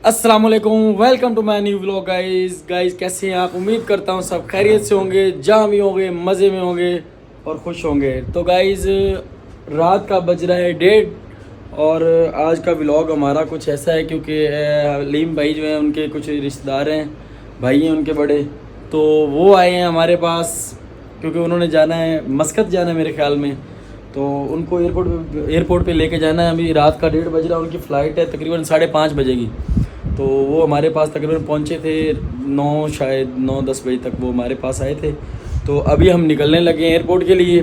अस्सलाम वालेकुम, welcome to my new vlog guys कैसे हैं आप। उम्मीद करता हूँ सब खैरियत से होंगे, जहाँ भी होंगे मज़े में होंगे और खुश होंगे। तो गाइस रात का बज रहा है 1:30 और आज का व्लॉग हमारा कुछ ऐसा है क्योंकि हलीम भाई जो हैं उनके कुछ रिश्तेदार हैं, भाई हैं उनके बड़े, तो वो आए हैं हमारे पास क्योंकि उन्होंने जाना है मस्कत जाना है मेरे ख्याल में। तो उनको एयरपोर्ट पे लेके जाना है। अभी रात का 1:30 बज रहा है, उनकी फ़्लाइट है तकरीबन 5:30 बजेगी। तो वो हमारे पास तकरीबन पहुँचे थे 9-10 बजे तक वो हमारे पास आए थे। तो अभी हम निकलने लगे हैं एयरपोर्ट के लिए,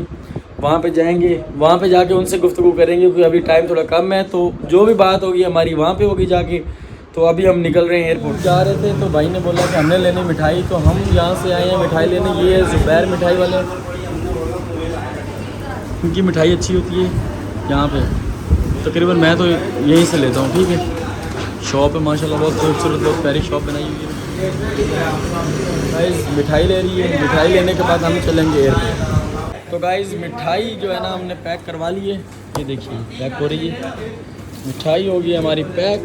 वहाँ पे जाएंगे, वहाँ पे जाके उनसे गुफ्तगू करेंगे क्योंकि अभी टाइम थोड़ा कम है। तो जो भी बात होगी हमारी वहाँ पे होगी जाके। तो अभी हम निकल रहे हैं एयरपोर्ट जा रहे थे, तो भाई ने बोला कि हमने लेनी मिठाई, तो हम यहाँ से आए हैं मिठाई लेने। ये है ज़ुबैर मिठाई वाले, उनकी मिठाई अच्छी होती है यहाँ पे। तकरीबन मैं तो यहीं से लेता हूँ, ठीक है। शॉप है माशाल्लाह, बहुत खूबसूरत बहुत प्यारी शॉप बनाई हुई है। गाइस मिठाई ले रही है, मिठाई लेने के बाद हम चलेंगे एयरपोर्ट। तो गाइस मिठाई जो है ना हमने पैक करवा ली है, ये देखिए पैक हो रही है। मिठाई होगी हमारी पैक,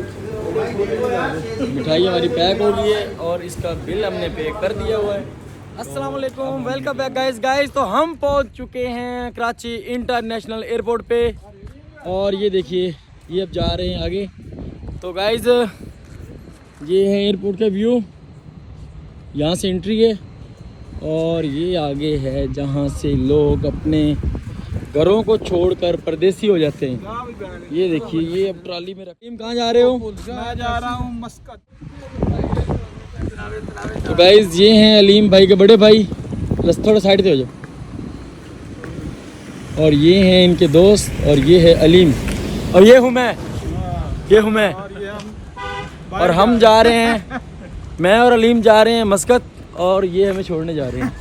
मिठाई हमारी पैक हो गई है और इसका बिल हमने पे कर दिया हुआ है। अस्सलाम वालेकुम, वेलकम बैक गाइस। तो हम पहुंच चुके हैं कराची इंटरनेशनल एयरपोर्ट पे और ये देखिए ये अब जा रहे हैं आगे। तो गाइस ये है एयरपोर्ट का व्यू, यहाँ से एंट्री है और ये आगे है जहाँ से लोग अपने घरों को छोड़कर परदेसी हो जाते हैं। ये देखिए ये अब ट्रॉली में रखी। कहाँ जा रहे हो? मैं जा रहा हूँ मस्कत। तो गाइस ये हैं अलीम भाई के बड़े भाई, बस थोड़ा साइड पे हो जाओ। और ये हैं इनके दोस्त और ये है अलीम और ये हूँ मैं, ये हूँ मैं। और हम जा रहे हैं, मैं और अलीम जा रहे हैं मस्कत और ये हमें छोड़ने जा रहे हैं।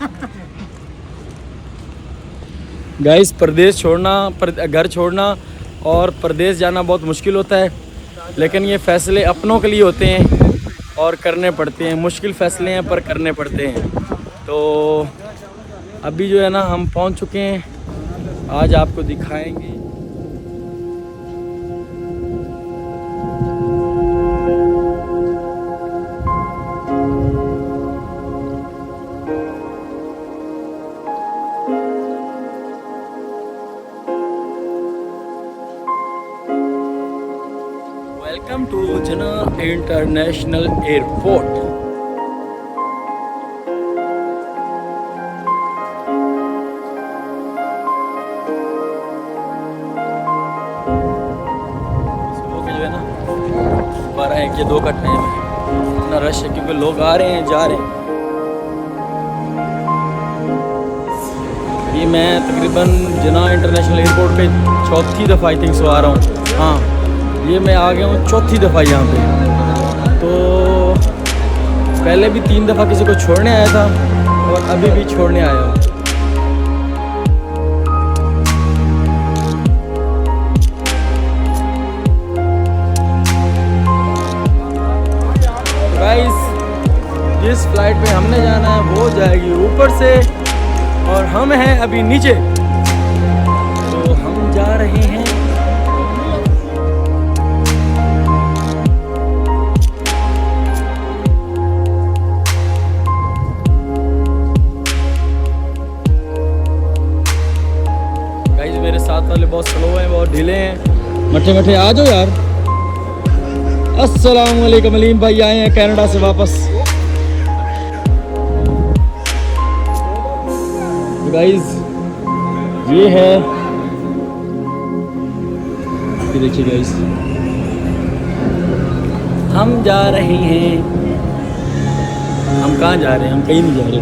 गाइस परदेश छोड़ना, घर छोड़ना और परदेश जाना बहुत मुश्किल होता है, लेकिन ये फ़ैसले अपनों के लिए होते हैं और करने पड़ते हैं। मुश्किल फ़ैसले हैं पर करने पड़ते हैं। तो अभी जो है ना हम पहुंच चुके हैं, आज आपको दिखाएंगे। वेलकम टू जना इंटरनेशनल एयरपोर्ट। जो है ना 12 के 2 कटने में इतना रश है क्योंकि लोग आ रहे हैं जा रहे हैं। ये मैं तकरीबन जना इंटरनेशनल एयरपोर्ट पे चौथी दफ़ा आई थिंक सो आ रहा हूँ। हाँ ये मैं आ गया हूँ चौथी दफ़ा यहाँ पे। तो पहले भी 3 दफ़ा किसी को छोड़ने आया था और अभी भी छोड़ने आया हूँ। गाइस जिस फ्लाइट पे हमने जाना है वो जाएगी ऊपर से और हम हैं अभी नीचे। तो हम जा रहे हैं वाले, बहुत स्लो हैं, बहुत ढीले हैं, मठे मठे। आ जाओ यार। अस्सलाम वालेकुम, अलीम भाई आए हैं कनाडा से वापस। गाइस ये है, ये देखिए गाइस हम जा रहे हैं। हम कहाँ जा रहे हैं? हम कहीं नहीं जा रहे।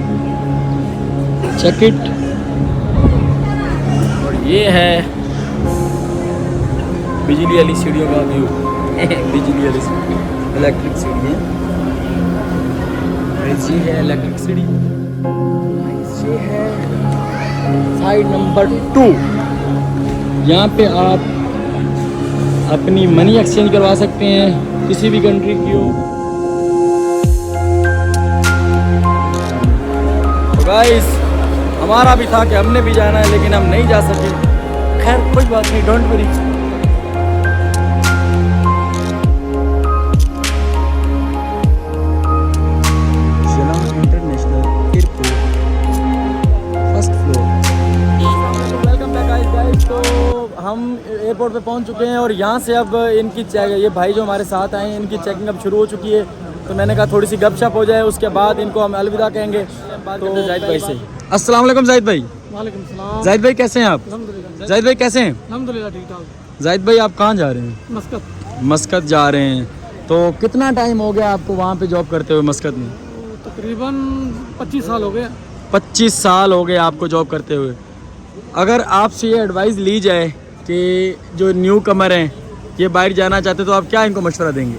Check it. और ये है बिजली वाली सीढ़ियों का व्यू। बिजली वाली सीढ़ी, इलेक्ट्रिक सीढ़ी है। ये है इलेक्ट्रिक सीढ़ी। ये है साइड नंबर 2। यहाँ पे आप अपनी मनी एक्सचेंज करवा सकते हैं किसी भी कंट्री की हो। तो गाइस हमारा भी था कि हमने भी जाना है लेकिन हम नहीं जा सके। खैर कोई बात नहीं, डोंट वरी। एयरपोर्ट पे पहुंच चुके हैं और यहाँ से अब इनकी ये भाई जो हमारे साथ आए हैं इनकी चेकिंग अब शुरू हो चुकी है। तो मैंने कहा थोड़ी सी गपशप हो जाए, उसके बाद इनको हम अलविदा कहेंगे। तो जाहिद भाई से अस्सलाम वालेकुम। जाहिद भाई, वालेकुम सलाम। जाहिद भाई कैसे हैं आप? अल्हम्दुलिल्लाह। जाहिद भाई कैसे हैं? अल्हम्दुलिल्लाह ठीक ठाक। जाहिद भाई आप कहाँ जा रहे हैं? मस्कत। मस्कत जा रहे हैं। तो कितना टाइम हो गया आपको वहाँ पे जॉब करते हुए मस्कत में? तकरीबन 25 साल हो गए। 25 साल हो गए आपको जॉब करते हुए। अगर आपसे ये एडवाइस ली जाए कि जो न्यू कमर हैं ये बाहर जाना चाहते तो आप क्या इनको मशवरा देंगे?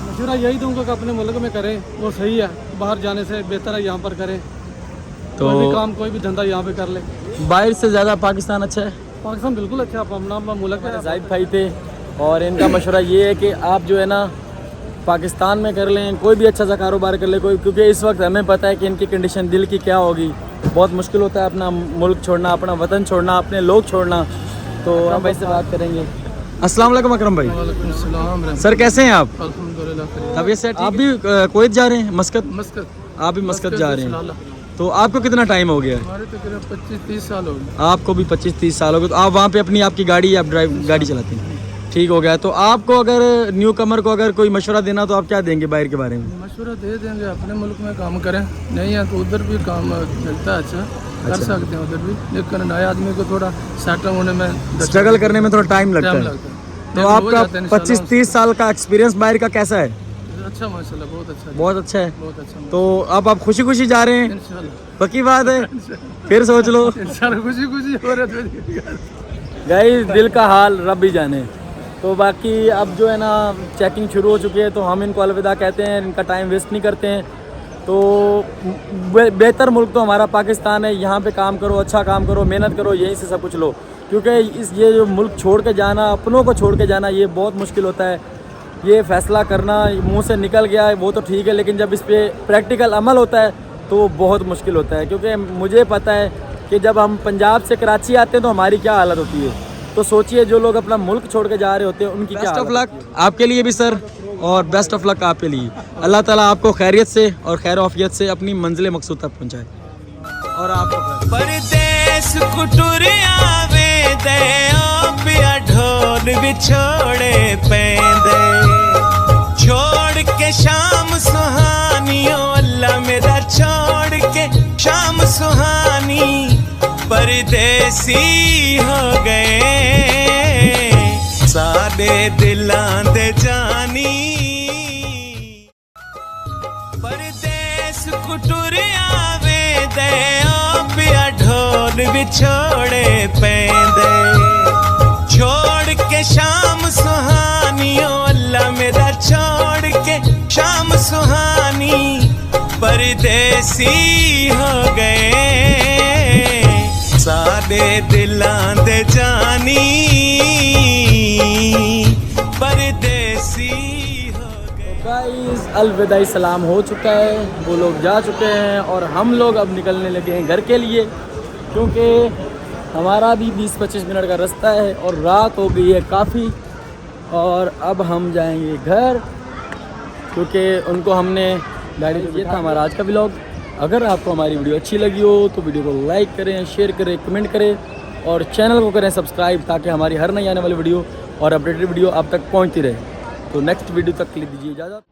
मशवरा यही दूंगा कि अपने मुल्क में करें, वो सही है। बाहर जाने से बेहतर है यहाँ पर करें। तो कोई भी काम, कोई भी धंधा यहाँ पे कर ले। बाहर से ज़्यादा पाकिस्तान अच्छा है? पाकिस्तान बिल्कुल अच्छा अपना मुल्क है। जाहिद भाई थे और इनका मशवरा ये है कि आप जो है ना पाकिस्तान में कर लें, कोई भी अच्छा सा कारोबार कर ले कोई, क्योंकि इस वक्त हमें पता है कि इनकी कंडीशन दिल की क्या होगी। बहुत मुश्किल होता है अपना मुल्क छोड़ना, अपना वतन छोड़ना, अपने लोग छोड़ना। तो हम भाई से बात करेंगे। अस्सलाम वालेकुम अकरम भाई। वालेकुम सलाम। सर कैसे हैं आप? अल्हम्दुलिल्लाह। तबीयत से आप भी कुवैत जा रहे हैं? मस्कत? मस्कत। आप भी मस्कत जा रहे हैं। तो आपको कितना टाइम हो गया है? हमारे तकरीबन 25-30 साल हो गए। आपको भी 25-30 साल हो गए। तो आप वहाँ पे अपनी आपकी गाड़ी आप गाड़ी चलाते हैं? ठीक हो गया। तो आपको अगर न्यू कमर को अगर कोई मशवरा देना तो आप क्या देंगे बाहर के बारे में? मशवरा दे देंगे अपने मुल्क में काम करें, नहीं है तो उधर भी काम मिलता है। अच्छा कर सकते हैं उधर भी, लेकिन नए आदमी को थोड़ा सेटल होने में, स्ट्रगल करने में थोड़ा टाइम लगता है। तो आपका 25-30 साल का एक्सपीरियंस बाहर का कैसा है? अच्छा माशाल्लाह, बहुत अच्छा। बहुत अच्छा है। बहुत अच्छा। तो अब आप खुशी खुशी जा रहे हैं? इंशाल्लाह। पक्की बात है? फिर सोच लो। इंशाल्लाह खुशी खुशी हो रहा है। गाइस दिल का हाल रब ही जाने। तो बाकी अब जो है ना चेकिंग शुरू हो चुकी है तो हम इनको अलविदा कहते हैं, इनका टाइम वेस्ट नहीं करते हैं। तो बेहतर मुल्क तो हमारा पाकिस्तान है। यहाँ पे काम करो, अच्छा काम करो, मेहनत करो, यहीं से सब कुछ लो। क्योंकि ये जो मुल्क छोड़ के जाना, अपनों को छोड़ के जाना, ये बहुत मुश्किल होता है। ये फ़ैसला करना मुंह से निकल गया है वो तो ठीक है, लेकिन जब इस पर प्रैक्टिकल अमल होता है तो वो बहुत मुश्किल होता है। क्योंकि मुझे पता है कि जब हम पंजाब से कराची आते हैं तो हमारी क्या हालत होती है। तो सोचिए जो लोग अपना मुल्क छोड़ के जा रहे होते हैं उनकी क्या। बेस्ट ऑफ लक आपके लिए भी सर, और बेस्ट ऑफ लक आपके लिए। अल्लाह ताला आपको खैरियत से और खैर आफियत से अपनी मंजिल मकसूद तक पहुँचाए। और आपको परदेस कुटुरिया वे दे पिया ढोल बिछोड़े पैंदे, छोड़ के शाम सुहानी ओ अल्लाह मेरा, छोड़ के शाम सुहानी परदेसी हो गए सारे दिलां दे जानी। परदेस कुटुरिया वे दे पिया ढोल बिछोड़े पैंदे, छोड़ के शाम सुहानी ओ अल्लाह मेरा, छोड़ के शाम सुहानी परदेसी हो गए सारे दिलां दे जानी परदेसी हो गए। गाइस अलविदाई सलाम हो चुका है, वो लोग जा चुके हैं और हम लोग अब निकलने लगे हैं घर के लिए। क्योंकि हमारा भी 20-25 मिनट का रास्ता है और रात हो गई है काफ़ी। और अब हम जाएंगे घर, क्योंकि उनको हमने गाड़ी में। ये था हमारा आज का व्लॉग। अगर आपको हमारी वीडियो अच्छी लगी हो तो वीडियो को लाइक करें, शेयर करें, कमेंट करें और चैनल को करें सब्सक्राइब, ताकि हमारी हर नई आने वाली वीडियो और अपडेटेड वीडियो आप तक पहुंचती रहे। तो नेक्स्ट वीडियो तक के लिए दीजिए इजाज़त।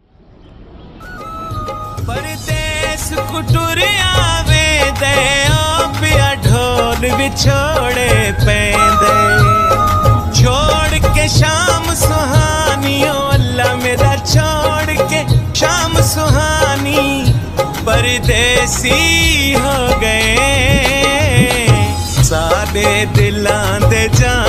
परदेस कुटुरिया वे दे पिया ढोल बिछोड़े पैंदे, छोड़ के शाम सुहानी ओ अल्लाह मेरा, छोड़ के शाम सुहानी परदेसी हो गए सारे दिलां दे जान।